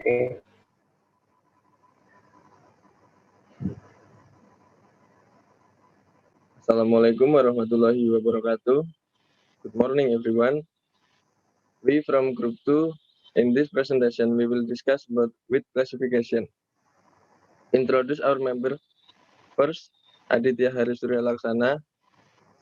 Okay. Assalamualaikum warahmatullahi wabarakatuh. Good morning, everyone. We from Group 2. In this presentation, we will discuss about wheat classification. Introduce our member. First, Aditya Hari Surya Laksana.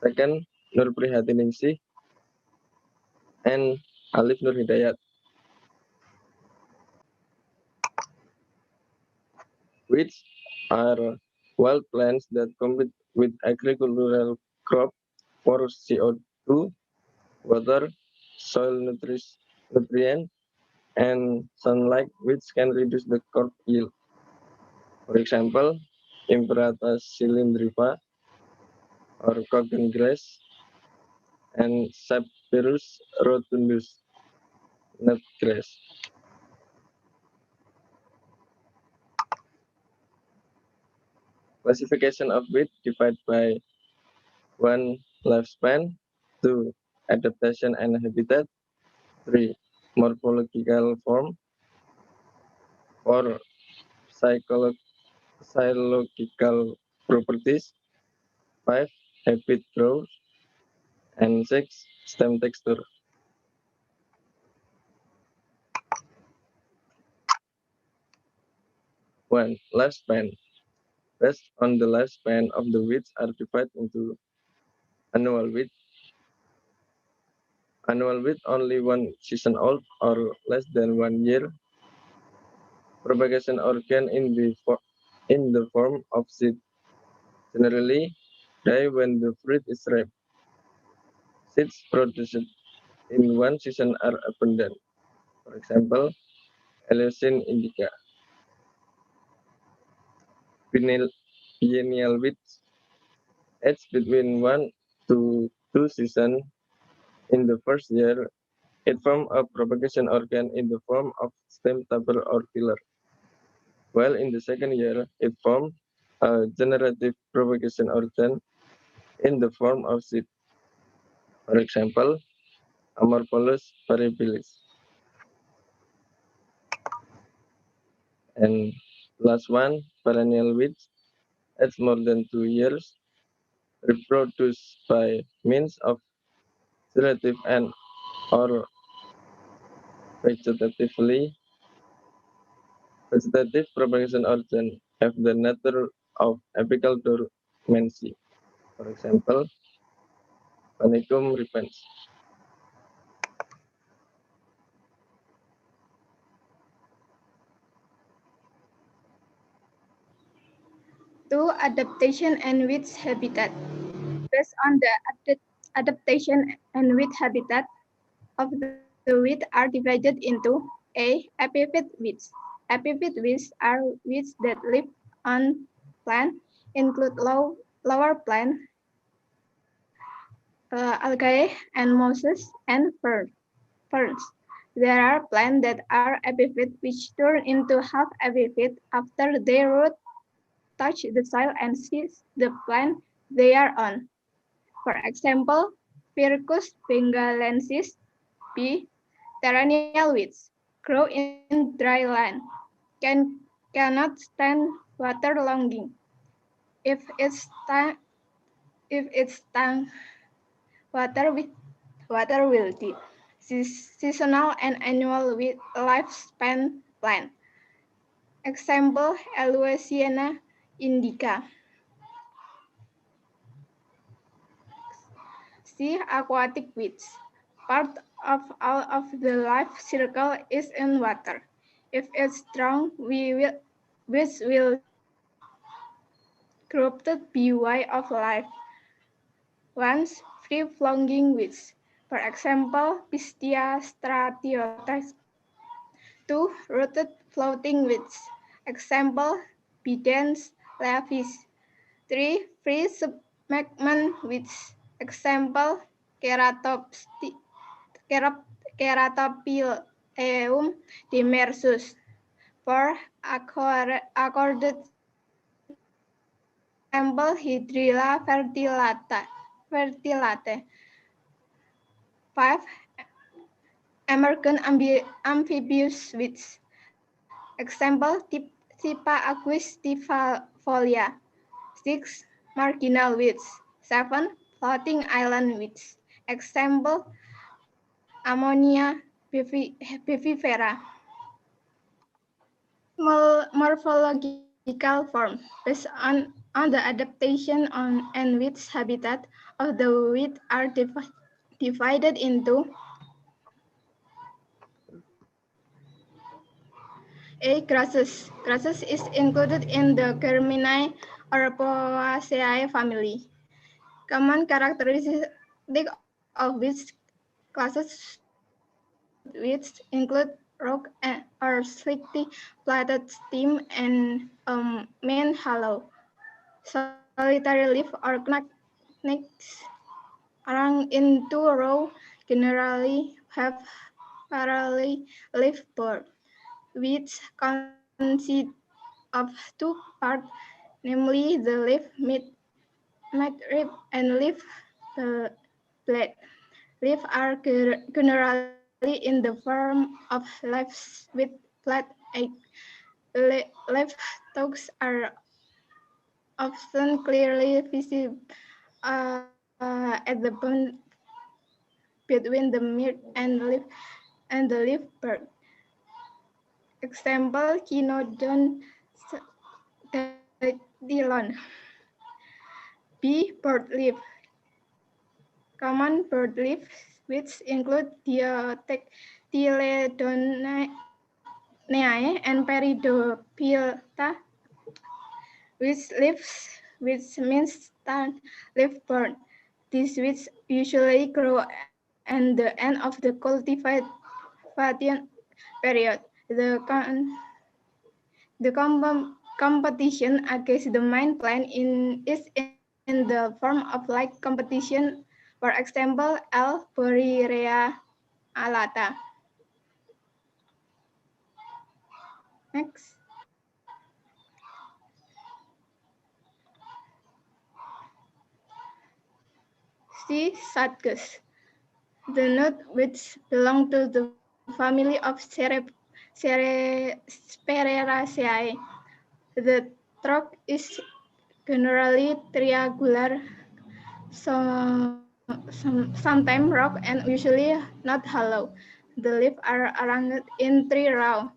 Second, Nur Prihatiningsih. And Alif Nur Hidayat. Wheats are wild plants that compete with agricultural crop for CO2, water, soil nutrient, and sunlight, which can reduce the crop yield. For example, Imperata cylindrica or cotton grass and Sapirus rotundus nut grass. Classification of wheat divided by 1. Lifespan, 2. Adaptation and habitat, 3. Morphological form, 4. Physiological properties, 5. Habit growth, and 6. Stem texture. 1. Lifespan. Based on the lifespan of the wheats are divided into annual wheat. Annual wheat only 1 season old or less than 1 year. Propagation organ in the form of seed. Generally, die when the fruit is ripe. Seeds produced in 1 season are abundant. For example, Eleusine indica. Biennial wheats aged between 1 to 2 seasons. In the first year, it forms a propagation organ in the form of stem, tuber, or pillar. While in the second year, it forms a generative propagation organ in the form of seed. For example, Amorpholus variabilis. And last one, perennial weeds, aged more than 2 years, reproduced by means of selective and or vegetative propagation organ have the nature of apical dormancy. For example, Panicum repens. To adaptation and wheat habitat. Based on the adaptation and wheat habitat of the wheat are divided into A. Epiphyte weeds. Epiphyte weeds are weeds that live on plant, include lower plant, algae, and mosses, and ferns. There are plants that are epiphyte which turn into half epiphyte after their root touch the soil and seize the plant they are on. For example, Fircus bengalensis B. Perennial weeds grow in dry land, cannot stand water longing. If it's water will be seasonal and annual with lifespan plant. Example, Aloysiana indica. C. Aquatic weeds. Part of all of the life circle is in water. If it's strong, weeds will grouped by of life. Once free-flowing weeds. For example, Pistia stratiotes. 2. Rooted floating weeds. Example, Bidens leavis. 3. Free submergent weeds. Example, Keratophyllum demersus. 4. Accorded example, Hydrilla fertilate. 5. Emergent amphibious weeds. Example, Typha aquisitifolia. 6. Marginal weeds. 7. Floating island weeds. Example, Ammonia bivifera. Morphological form. Based on the adaptation and weeds habitat of the weed are divided into A. Grasses. Grasses is included in the Germinae or Poaceae family. Common characteristic of weeds classes weeds include rock or slightly flattened stem and main hollow, solitary leaf or necks arranged in two rows, generally have parallel leaf board. Weeds consist of two parts, namely the leaf midrib and leaf blade. Leaves are generally in the form of leaves with flat edge. Leaf stalks are often clearly visible at the bone between the mid and the leaf bird. Example, Cynodon dactylon. B. Bird leaf. Common bird leaves, which include Dicotyledonea and Peridophyta, which means stand leaf bird. These weeds usually grow at the end of the cultivation period. The competition against the main plant is in the form of like competition, for example, L. borrarea alata. Next. C. Sadgus. The nut, which belong to the family of Spereraceae. The trunk is generally triangular, sometimes rough and usually not hollow. The leaves are arranged in 3 rows.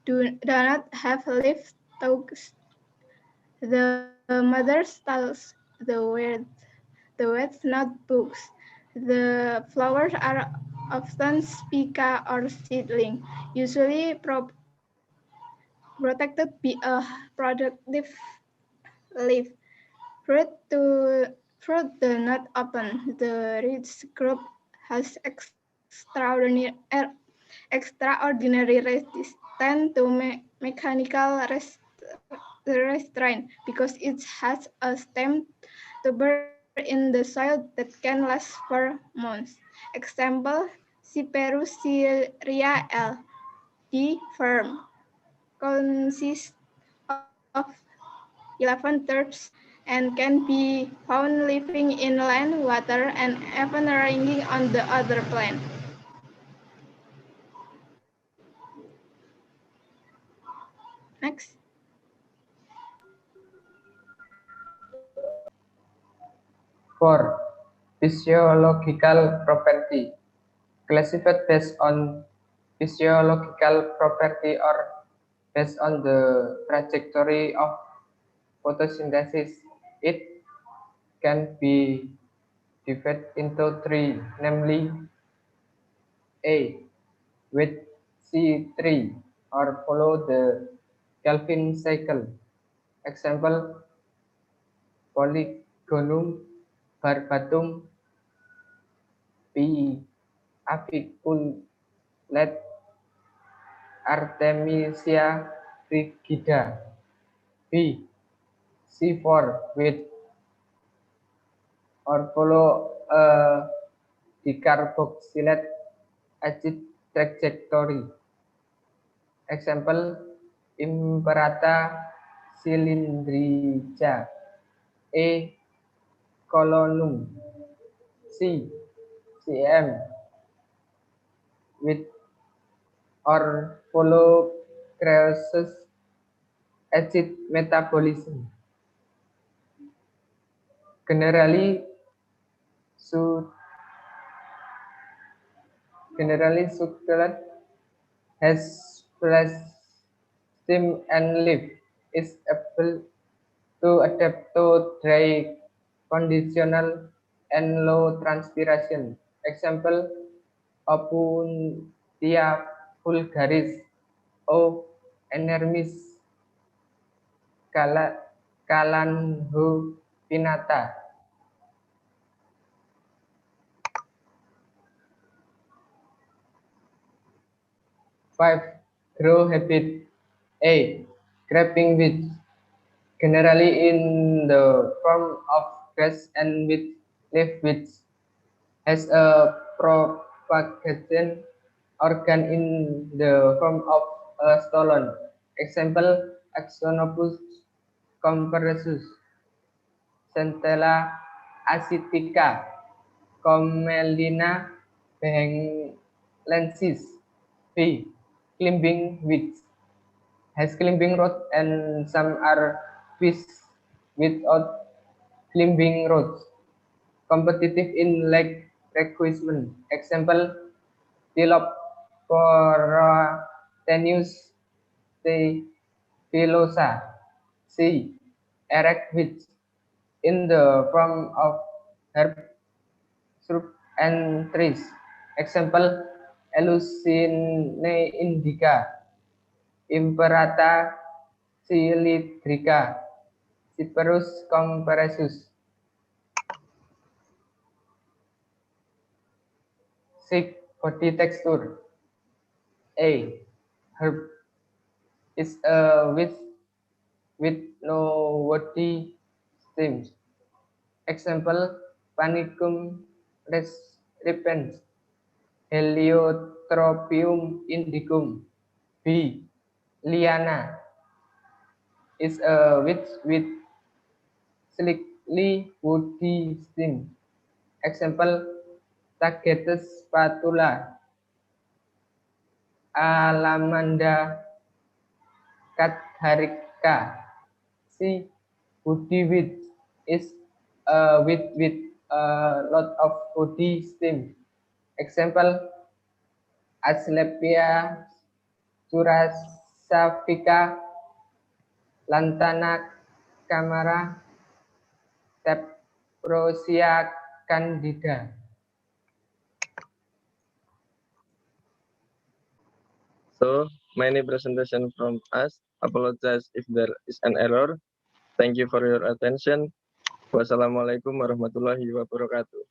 Do not have leaf stalks. The mother stalks the weeds, not books. The flowers are often spica or seedling, usually protected by a productive leaf. Fruit do not open. The rich group has extraordinary resistance to mechanical restraint because it has a stem tuber in the soil that can last for months. Example, Cyperusia L. D. firm consists of 11 terps and can be found living in land, water, and even ranking on the other plant. Next. 4. Physiological property. Classified based on physiological property or based on the trajectory of photosynthesis. It can be divided into 3, namely A. With C3 or follow the Calvin cycle. Example, Polygonum barbatum, B. Aviculate, Artemisia rigida. B. C4 with or follow a decarboxylate acid trajectory. Example, Imperata cylindrica. A. Colonum. C. Cm with or follow causes acid metabolism. Generally, succulent has flesh, stem, and leaf. Is able to adapt to dry, conditional, and low transpiration. Example, Opuntia vulgaris O. Enermis Kalanhopinata. 5. Grow habit. A. Grabbing weeds, generally in the form of grass and with leaf weeds, has a propagation organ in the form of a stolon. Example, Axonopus compressus, Centella asiatica, Commelina behenlensis. B. Climbing weeds, has climbing rods and some are fish without climbing rods. Competitive in leg requisement. Example, Tilopora pilosa. C. Erect weeds in the form of herb, shrub, and trees. Example, Elusine indica, Imperata cylindrica, Cyperus compressus. 6. Body texture. A. Herb is a with no woody stems. Example, Panicum repens, Heliotropium indicum. B. Liana is a with slightly woody stem. Example, Tagetes spatula, Alamanda catharica. C. Woody weed is a weed with a lot of woody stem. Example, Asclepia curasafica, Lantana camara, Teprosia candida. So many presentation from us. Apologize if there is an error. Thank you for your attention. Wassalamualaikum warahmatullahi wabarakatuh.